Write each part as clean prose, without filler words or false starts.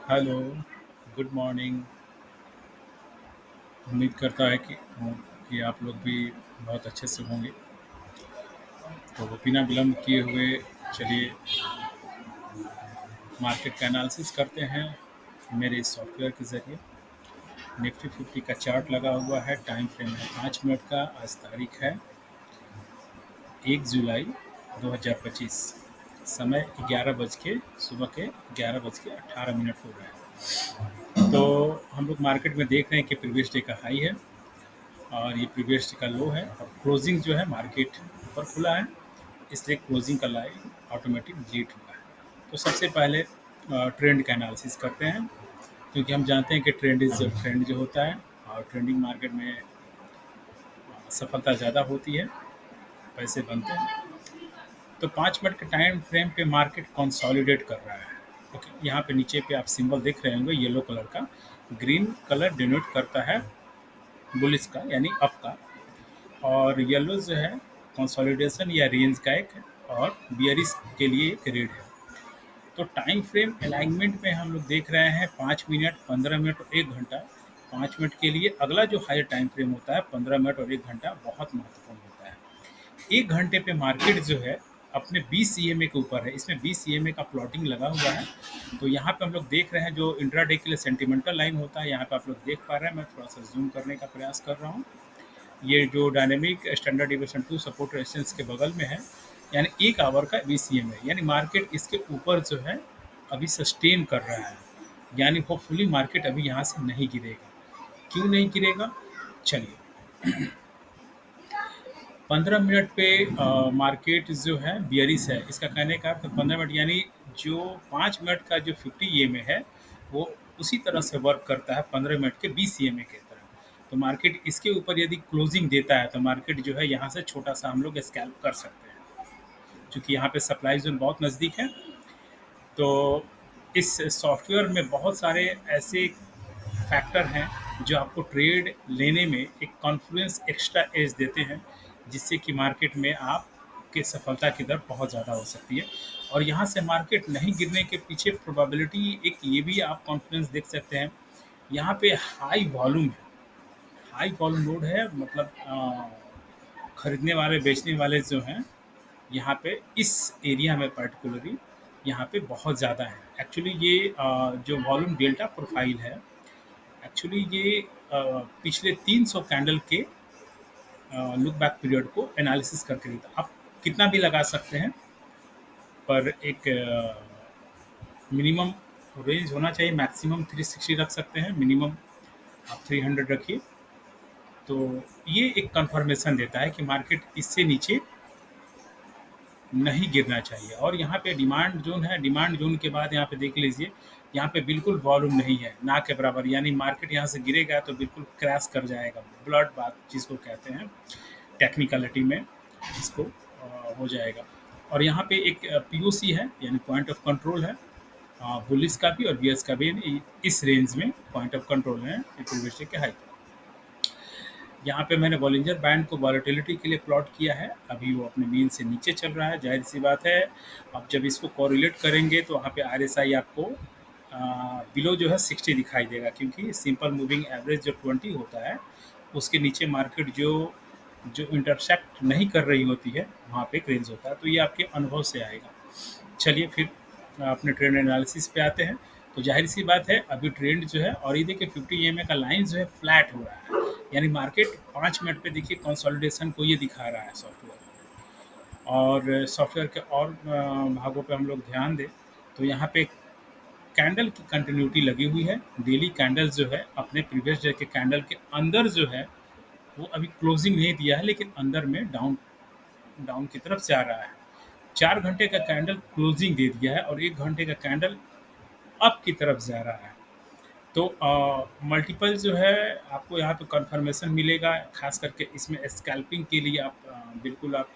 Hello, good morning. उम्मीद करता है कि आप लोग भी बहुत अच्छे से होंगे। तो बिना विलम्ब किए हुए चलिए मार्केट का एनालिसिस करते हैं मेरे इस सॉफ्टवेयर के ज़रिए। निफ्टी 50 का चार्ट लगा हुआ है, टाइम फ्रेम है 5 मिनट का। आज तारीख है 1 जुलाई 2025। समय 11 बज के सुबह के 11 बज के 18 मिनट हो रहे हैं। तो हम लोग मार्केट में देख रहे हैं कि प्रीवियस डे का हाई है और ये प्रीवियस का लो है और क्लोजिंग जो है मार्केट ऊपर खुला है, इसलिए क्लोजिंग का लाइन ऑटोमेटिक डिलीट हुआ है। तो सबसे पहले ट्रेंड का एनालिसिस करते हैं, क्योंकि हम जानते हैं कि ट्रेंड जो होता है और ट्रेंडिंग मार्केट में सफलता ज़्यादा होती है, पैसे बनते हैं। तो 5 मिनट के टाइम फ्रेम पे मार्केट कंसोलिडेट कर रहा है। ओके, यहाँ पे नीचे पे आप सिंबल देख रहे होंगे येलो कलर का। ग्रीन कलर डिनोट करता है बुलिस का यानी अप का, और येलो जो है कंसोलिडेशन या रेंज का एक, और बियरिश के लिए एक रेड है। तो टाइम फ्रेम अलाइनमेंट में हम लोग देख रहे हैं 5 मिनट, 15 मिनट और 1 घंटा। 5 मिनट के लिए अगला जो हायर टाइम फ्रेम होता है 15 मिनट और 1 घंटा बहुत महत्वपूर्ण होता है। 1 घंटे पे मार्केट जो है अपने 20 EMA के ऊपर है, इसमें 20 EMA का प्लॉटिंग लगा हुआ है। तो यहाँ पे हम लोग देख रहे हैं जो इंट्राडे के लिए सेंटिमेंटल लाइन होता है, यहाँ पे आप लोग देख पा रहे हैं। मैं थोड़ा सा जूम करने का प्रयास कर रहा हूँ। ये जो dynamic standard deviation 2 support resistance के बगल में है, यानी 1 आवर का बीसीएम है, यानी मार्केट इसके ऊपर जो है अभी सस्टेन कर रहा है, यानी होपफुली मार्केट अभी यहाँ से नहीं गिरेगा। क्यों नहीं गिरेगा, चलिए। 15 मिनट पे मार्केट जो है बियरिश है, इसका कहने का 15 मिनट यानी जो 5 मिनट का जो 50 EMA है वो उसी तरह से वर्क करता है 15 मिनट के 20 EMA के तरह। तो मार्केट इसके ऊपर यदि क्लोजिंग देता है तो मार्केट जो है यहाँ से छोटा सा हम लोग स्कैल्प कर सकते हैं, क्योंकि यहाँ पे सप्लाई जोन बहुत नज़दीक है। तो इस सॉफ्टवेयर में बहुत सारे ऐसे फैक्टर हैं जो आपको ट्रेड लेने में एक कॉन्फिडेंस एक्स्ट्रा एज देते हैं, जिससे कि मार्केट में आपके सफलता की दर बहुत ज़्यादा हो सकती है। और यहाँ से मार्केट नहीं गिरने के पीछे प्रोबेबिलिटी एक ये भी आप कॉन्फिडेंस देख सकते हैं। यहाँ पे हाई वॉल्यूम है, हाई वॉल्यूम लोड है, मतलब खरीदने वाले बेचने वाले जो हैं यहाँ पे इस एरिया में पर्टिकुलरली यहाँ पे बहुत ज़्यादा है। एक्चुअली ये जो वॉल्यूम डेल्टा प्रोफाइल है, एक्चुअली ये पिछले 300 कैंडल के लुक बैक पीरियड को एनालिसिस करके देता है। आप कितना भी लगा सकते हैं, पर एक मिनिमम रेंज होना चाहिए। मैक्सिमम 360 रख सकते हैं, मिनिमम आप 300 रखिए। तो ये एक कंफर्मेशन देता है कि मार्केट इससे नीचे नहीं गिरना चाहिए। और यहाँ पे डिमांड जोन है, डिमांड जोन के बाद यहाँ पे देख लीजिए, यहाँ पे बिल्कुल वॉल्यूम नहीं है, ना के बराबर, यानी मार्केट यहाँ से गिरेगा तो बिल्कुल क्रैश कर जाएगा, ब्लड बात जिसको कहते हैं टेक्निकलिटी में, इसको हो जाएगा। और यहाँ पे एक पीओसी है, यानी पॉइंट ऑफ कंट्रोल है, बुलिस का भी और बियर्स का भी, यानी इस रेंज में पॉइंट ऑफ कंट्रोल है प्रीवियस डे के हाई। यहाँ पे मैंने बॉलिंजर बैंड को वॉलेटिलिटी के लिए प्लॉट किया है। अभी वो अपने मीन से नीचे चल रहा है, जाहिर सी बात है। अब जब इसको कोरिलेट करेंगे तो वहाँ पे आरएसआई आपको बिलो जो है 60 दिखाई देगा, क्योंकि सिंपल मूविंग एवरेज जो 20 होता है उसके नीचे मार्केट जो जो इंटरसेप्ट नहीं कर रही होती है वहाँ पे एक रेंज होता है। तो ये आपके अनुभव से आएगा। चलिए फिर अपने ट्रेंड एनालिसिस पे आते हैं। तो जाहिर सी बात है अभी ट्रेंड जो है, और ये देखिए 50 EMA का लाइन जो है फ्लैट हो रहा है, यानी मार्केट 5 मिनट पे देखिए कंसोलिडेशन को ये दिखा रहा है सॉफ्टवेयर। और सॉफ्टवेयर के और भागों पे हम लोग ध्यान दें तो यहाँ पे कैंडल की कंटिन्यूटी लगी हुई है। डेली कैंडल जो है अपने प्रीवियस डे के कैंडल के अंदर जो है वो अभी क्लोजिंग नहीं दिया है, लेकिन अंदर में डाउन डाउन की तरफ जा रहा है। 4 घंटे का कैंडल क्लोजिंग दे दिया है और 1 घंटे का कैंडल अप की तरफ जा रहा है। तो मल्टीपल जो है आपको यहाँ पे कंफर्मेशन मिलेगा, खास करके इसमें स्कैल्पिंग के लिए आप बिल्कुल आप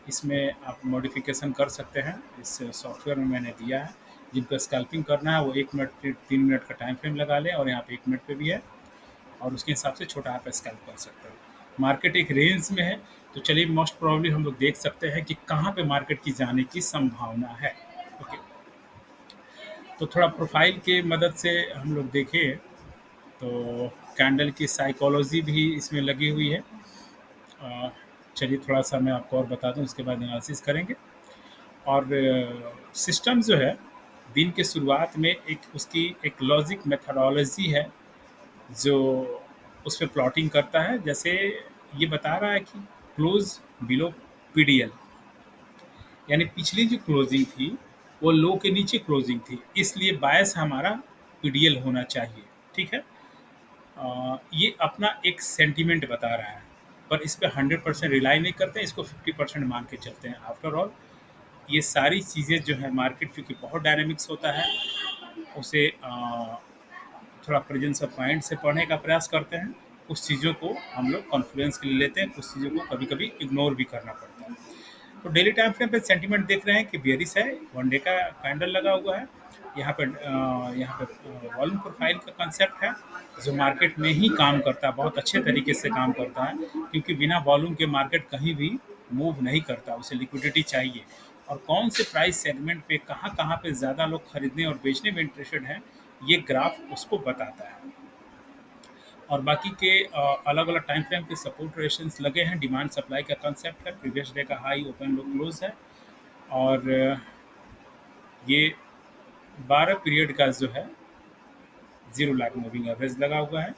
इसमें आप मॉडिफिकेशन कर सकते हैं। इस सॉफ्टवेयर में मैंने दिया है, जिनको स्कैल्पिंग करना है वो 1 मिनट फिर 3 मिनट का टाइम फ्रेम लगा लें, और यहाँ पे 1 मिनट पे भी है, और उसके हिसाब से छोटा आप स्कैल्प कर सकते हो। मार्केट एक रेंज में है, तो चलिए मोस्ट प्रोबेबली हम लोग देख सकते हैं कि कहाँ पे मार्केट की जाने की संभावना है। ओके, तो थोड़ा प्रोफाइल के मदद से हम लोग देखें तो कैंडल की साइकोलॉजी भी इसमें लगी हुई है। अ, चलिए थोड़ा सा मैं आपको और बता दूं, उसके बाद एनालिसिस करेंगे। और सिस्टम जो है, दिन के शुरुआत में एक उसकी एक लॉजिक मेथडोलॉजी है जो उस पे प्लॉटिंग करता है। जैसे ये बता रहा है कि क्लोज बिलो पीडीएल, यानी पिछली जो क्लोजिंग थी वो लो के नीचे क्लोजिंग थी, इसलिए बायस हमारा पीडीएल होना चाहिए। ठीक है। ये अपना एक सेंटीमेंट बता रहा है, पर इस पे 100% रिलाई नहीं करते हैं, इसको 50% मान के चलते हैं। आफ्टर ऑल ये सारी चीज़ें जो है, मार्केट चूँकि बहुत डायनामिक्स होता है, उसे थोड़ा प्रेजेंस ऑफ माइंड से पढ़ने का प्रयास करते हैं। कुछ चीज़ों को हम लोग कॉन्फ्लुएंस के लिए लेते हैं, कुछ चीज़ों को कभी कभी इग्नोर भी करना पड़ता है। तो डेली टाइम फ्रेम पे सेंटीमेंट देख रहे हैं कि बेयरिश है, वन डे का कैंडल लगा हुआ है। यहाँ पे वॉल्यूम प्रोफाइल का कंसेप्ट है जो मार्केट में ही काम करता है, बहुत अच्छे तरीके से काम करता है, क्योंकि बिना वॉल्यूम के मार्केट कहीं भी मूव नहीं करता, उसे लिक्विडिटी चाहिए। और कौन से प्राइस सेगमेंट पे कहाँ कहाँ पे ज़्यादा लोग खरीदने और बेचने में इंटरेस्टेड हैं, ये ग्राफ उसको बताता है। और बाकी के अलग अलग टाइम फ्रेम के सपोर्ट रेशंस लगे हैं। डिमांड सप्लाई का कंसेप्ट है, प्रीवियस डे का हाई ओपन लो क्लोज है। और ये 12 पीरियड का जो है 0 लाख मूविंग एवरेज लगा हुआ है,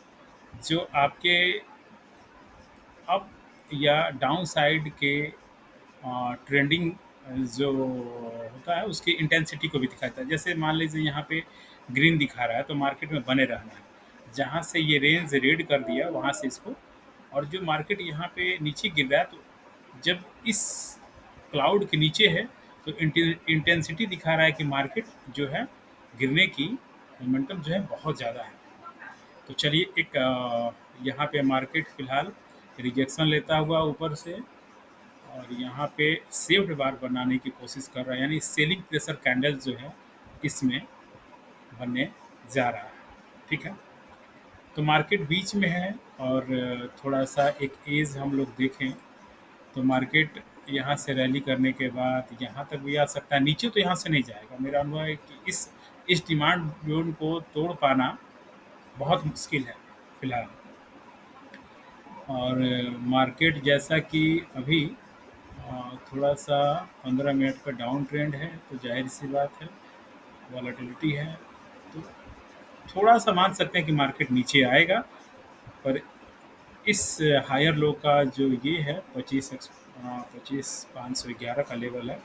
जो आपके अप या डाउन साइड के ट्रेंडिंग जो होता है उसकी इंटेंसिटी को भी दिखाता है। जैसे मान लीजिए यहाँ पे ग्रीन दिखा रहा है तो मार्केट में बने रहना है। जहाँ से ये रेंज रेड कर दिया वहाँ से इसको, और जो मार्केट यहाँ पे नीचे गिर रहा है, तो जब इस क्लाउड के नीचे है तो इंटेंसिटी दिखा रहा है कि मार्केट जो है गिरने की मोमेंटम जो है बहुत ज़्यादा है। तो चलिए एक यहाँ पे मार्केट फिलहाल रिजेक्शन लेता हुआ ऊपर से, और यहाँ पे सेव्ड बार बनाने की कोशिश कर रहा है, यानी सेलिंग प्रेशर कैंडल जो है इसमें बनने जा रहा है। ठीक है। तो मार्केट बीच में है, और थोड़ा सा एक एज हम लोग देखें तो मार्केट यहाँ से रैली करने के बाद यहाँ तक भी आ सकता है, नीचे तो यहाँ से नहीं जाएगा। मेरा अनुभव है कि इस डिमांड जोन को तोड़ पाना बहुत मुश्किल है फिलहाल। और मार्केट जैसा कि अभी थोड़ा सा 15 मिनट का डाउन ट्रेंड है, तो जाहिर सी बात है वॉलेटिलिटी है, तो थोड़ा सा मान सकते हैं कि मार्केट नीचे आएगा। पर इस हायर लो का जो ये है 25,511 का लेवल है,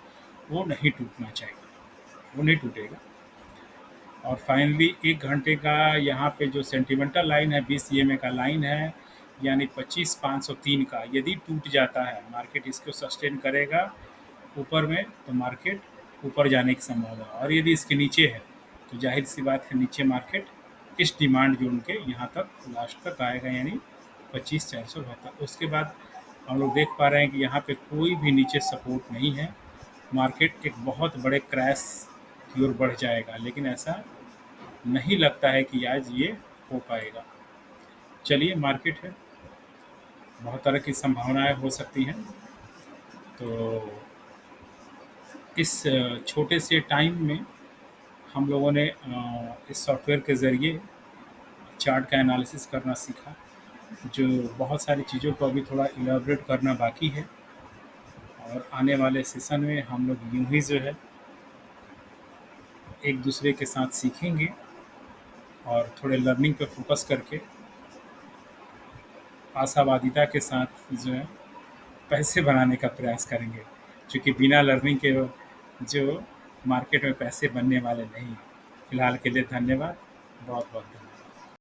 वो नहीं टूटना चाहिए, वो नहीं टूटेगा। और फाइनली 1 घंटे का यहाँ पे जो सेंटिमेंटल लाइन है 20 EMA का लाइन है, यानी 25,503 का, यदि टूट जाता है मार्केट इसको सस्टेन करेगा ऊपर में, तो मार्केट ऊपर जाने की संभावना। और यदि इसके नीचे है तो जाहिर सी बात है नीचे मार्केट इस डिमांड जोन के यहाँ तक लास्ट तक आएगा, यानी 25,472। उसके बाद हम लोग देख पा रहे हैं कि यहाँ पे कोई भी नीचे सपोर्ट नहीं है, मार्केट एक बहुत बड़े क्रैश की ओर बढ़ जाएगा, लेकिन ऐसा नहीं लगता है कि आज ये हो पाएगा। चलिए, मार्केट है, बहुत तरह की संभावनाएं हो सकती हैं। तो इस छोटे से टाइम में हम लोगों ने इस सॉफ्टवेयर के ज़रिए चार्ट का एनालिसिस करना सीखा, जो बहुत सारी चीज़ों को अभी थोड़ा इलाबरेट करना बाकी है। और आने वाले सेशन में हम लोग यूँ ही जो है एक दूसरे के साथ सीखेंगे, और थोड़े लर्निंग पे फोकस करके आशावादिता के साथ जो है पैसे बनाने का प्रयास करेंगे, क्योंकि बिना लर्निंग के जो मार्केट में पैसे बनने वाले नहीं हैं। फिलहाल के लिए धन्यवाद, बहुत बहुत धन्यवाद।